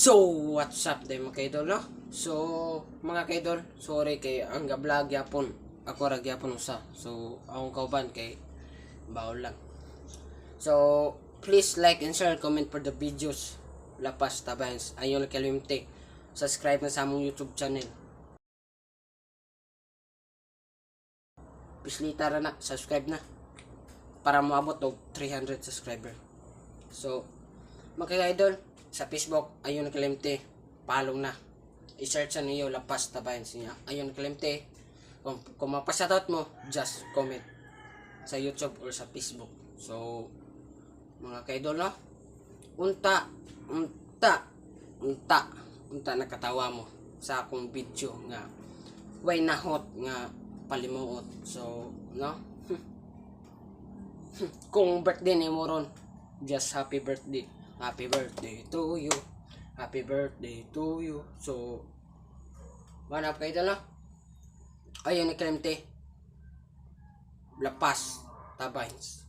So, what's up day mga kaidol, no? So, mga kaidol, sorry kay ang gablog yapon. Ako ra gyapon usa. So, akong kauban kay baol lang. So, please like and share, comment for the videos. Lapas Tabayans. Ayon kalimte. Subscribe na sa among YouTube channel. Pislita ra na, subscribe na. Para moabot og 300 subscriber. So, mga kaidol, sa Facebook, ayon kalimte, follow na. I-search sa niyo Lapas Tabayans niya. Ayon kalimte. Kung mapasatot mo, just comment sa YouTube or sa Facebook. So, mga kaidol, no? Unta nakatawa mo sa akong video nga way nahot nga palimuot. So, no? Kung birthday ni mo ron, just happy birthday. Happy birthday to you. Happy birthday to you. So, manap kaidol, no? Ayun ni Kalimte. Lapas Tabayans.